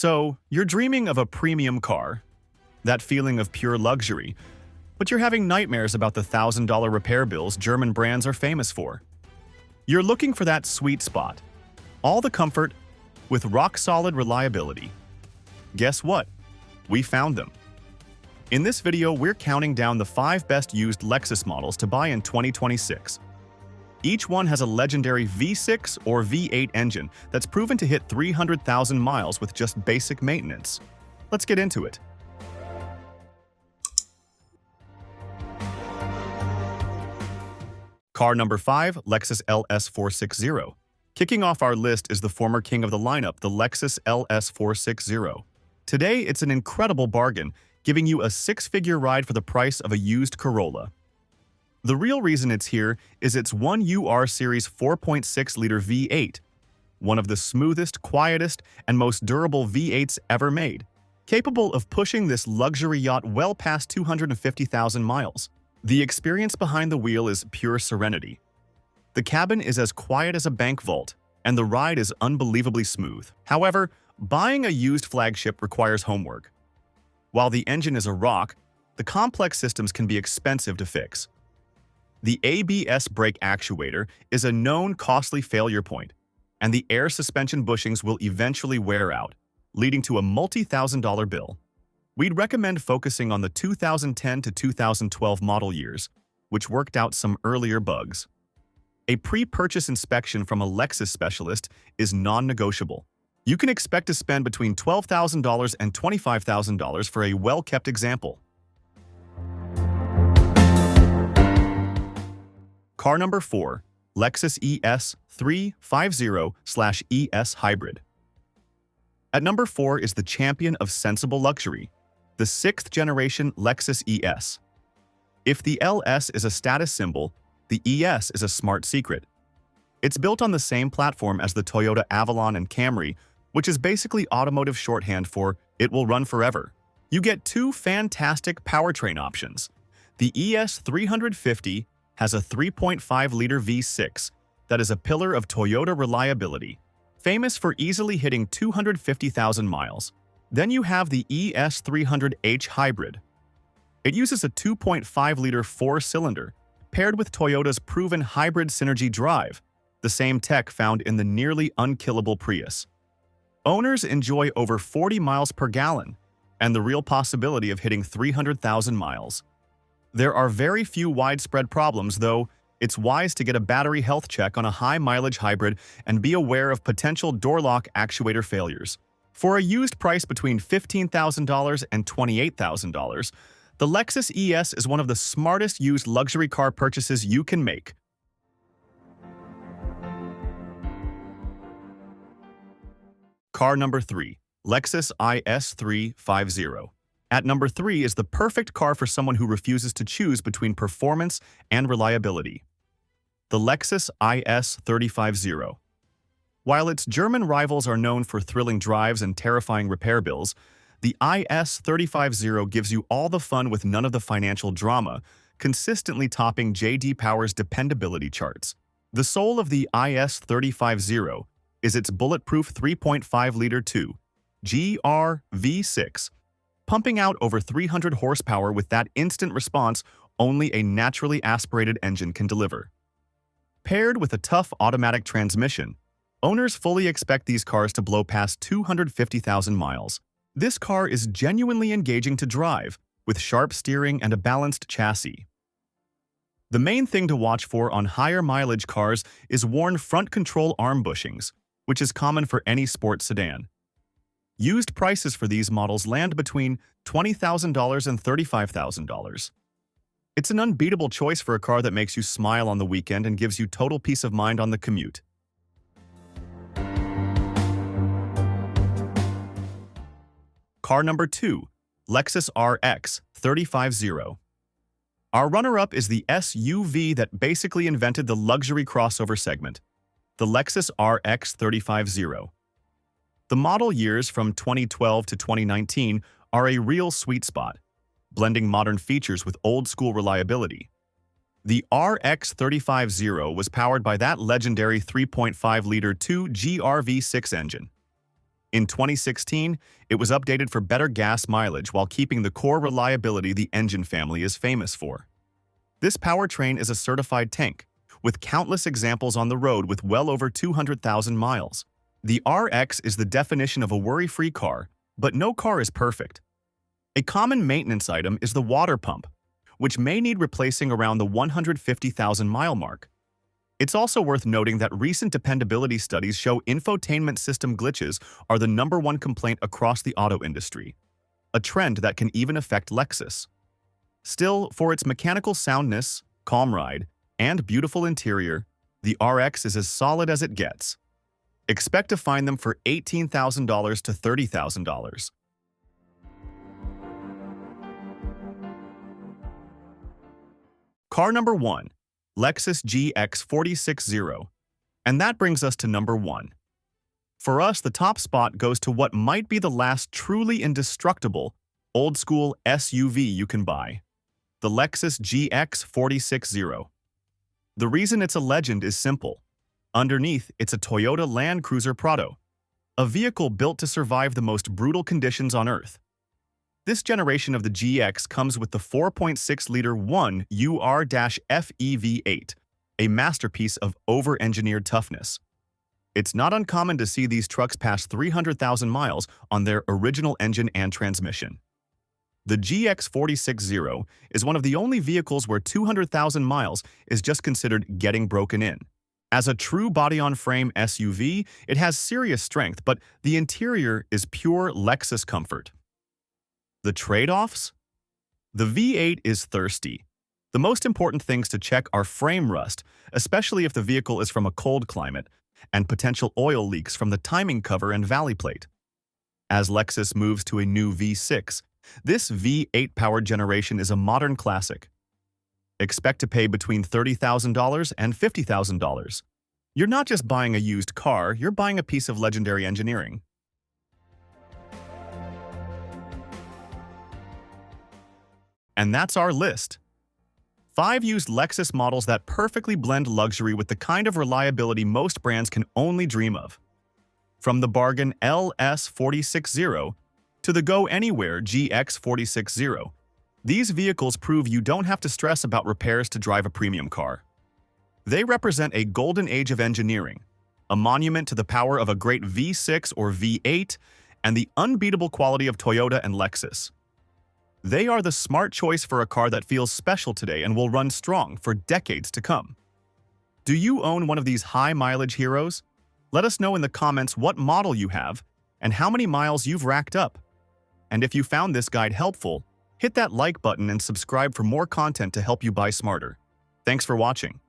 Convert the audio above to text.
So, you're dreaming of a premium car, that feeling of pure luxury, but you're having nightmares about the $1,000 repair bills German brands are famous for. You're looking for that sweet spot, all the comfort with rock-solid reliability. Guess what? We found them. In this video, we're counting down the 5 best used Lexus models to buy in 2026. Each one has a legendary V6 or V8 engine that's proven to hit 300,000 miles with just basic maintenance. Let's get into it. Car number 5, Lexus LS460. Kicking off our list is the former king of the lineup, the Lexus LS460. Today, it's an incredible bargain, giving you a 6-figure ride for the price of a used Corolla. The real reason it's here is its 1UR Series 4.6-liter V8, one of the smoothest, quietest, and most durable V8s ever made, capable of pushing this luxury yacht well past 250,000 miles. The experience behind the wheel is pure serenity. The cabin is as quiet as a bank vault, and the ride is unbelievably smooth. However, buying a used flagship requires homework. While the engine is a rock, the complex systems can be expensive to fix. The ABS brake actuator is a known costly failure point, and the air suspension bushings will eventually wear out, leading to a multi-thousand-dollar bill. We'd recommend focusing on the 2010 to 2012 model years, which worked out some earlier bugs. A pre-purchase inspection from a Lexus specialist is non-negotiable. You can expect to spend between $12,000 and $25,000 for a well-kept example. Car number 4, Lexus ES350/ES Hybrid. At number 4 is the champion of sensible luxury, the 6th-generation Lexus ES. If the LS is a status symbol, the ES is a smart secret. It's built on the same platform as the Toyota Avalon and Camry, which is basically automotive shorthand for "it will run forever." You get 2 fantastic powertrain options. The ES350 has a 3.5-liter V6 that is a pillar of Toyota reliability, famous for easily hitting 250,000 miles. Then you have the ES300H Hybrid. It uses a 2.5-liter 4-cylinder, paired with Toyota's proven hybrid synergy drive, the same tech found in the nearly unkillable Prius. Owners enjoy over 40 miles per gallon and the real possibility of hitting 300,000 miles. There are very few widespread problems, though it's wise to get a battery health check on a high-mileage hybrid and be aware of potential door lock actuator failures. For a used price between $15,000 and $28,000, the Lexus ES is one of the smartest used luxury car purchases you can make. Car number 3, Lexus IS350. At number 3 is the perfect car for someone who refuses to choose between performance and reliability. The Lexus IS350. While its German rivals are known for thrilling drives and terrifying repair bills, the IS350 gives you all the fun with none of the financial drama, consistently topping J.D. Power's dependability charts. The soul of the IS350 is its bulletproof 3.5-liter 2GR V6, pumping out over 300 horsepower with that instant response only a naturally aspirated engine can deliver. Paired with a tough automatic transmission, owners fully expect these cars to blow past 250,000 miles. This car is genuinely engaging to drive, with sharp steering and a balanced chassis. The main thing to watch for on higher mileage cars is worn front control arm bushings, which is common for any sports sedan. Used prices for these models land between $20,000 and $35,000. It's an unbeatable choice for a car that makes you smile on the weekend and gives you total peace of mind on the commute. Car number 2, Lexus RX 350. Our runner-up is the SUV that basically invented the luxury crossover segment, the Lexus RX 350. The model years from 2012 to 2019 are a real sweet spot, blending modern features with old-school reliability. The RX 350 was powered by that legendary 3.5-liter 2GR V6 engine. In 2016, it was updated for better gas mileage while keeping the core reliability the engine family is famous for. This powertrain is a certified tank, with countless examples on the road with well over 200,000 miles. The RX is the definition of a worry-free car, but no car is perfect. A common maintenance item is the water pump, which may need replacing around the 150,000-mile mark. It's also worth noting that recent dependability studies show infotainment system glitches are the #1 complaint across the auto industry, a trend that can even affect Lexus. Still, for its mechanical soundness, calm ride, and beautiful interior, the RX is as solid as it gets. Expect to find them for $18,000 to $30,000. Car number 1. Lexus GX 460. And that brings us to number 1. For us, the top spot goes to what might be the last truly indestructible, old-school SUV you can buy. The Lexus GX 460. The reason it's a legend is simple. Underneath, it's a Toyota Land Cruiser Prado, a vehicle built to survive the most brutal conditions on Earth. This generation of the GX comes with the 4.6-liter 1UR-FE V8, a masterpiece of over-engineered toughness. It's not uncommon to see these trucks pass 300,000 miles on their original engine and transmission. The GX 460 is one of the only vehicles where 200,000 miles is just considered getting broken in. As a true body-on-frame SUV, it has serious strength, but the interior is pure Lexus comfort. The trade-offs? The V8 is thirsty. The most important things to check are frame rust, especially if the vehicle is from a cold climate, and potential oil leaks from the timing cover and valley plate. As Lexus moves to a new V6, this V8-powered generation is a modern classic. Expect to pay between $30,000 and $50,000. You're not just buying a used car, you're buying a piece of legendary engineering. And that's our list. 5 used Lexus models that perfectly blend luxury with the kind of reliability most brands can only dream of. From the bargain LS 460 to the go-anywhere GX 460, these vehicles prove you don't have to stress about repairs to drive a premium car. They represent a golden age of engineering, a monument to the power of a great V6 or V8, and the unbeatable quality of Toyota and Lexus. They are the smart choice for a car that feels special today and will run strong for decades to come. Do you own one of these high-mileage heroes? Let us know in the comments what model you have and how many miles you've racked up. And if you found this guide helpful, hit that like button and subscribe for more content to help you buy smarter. Thanks for watching.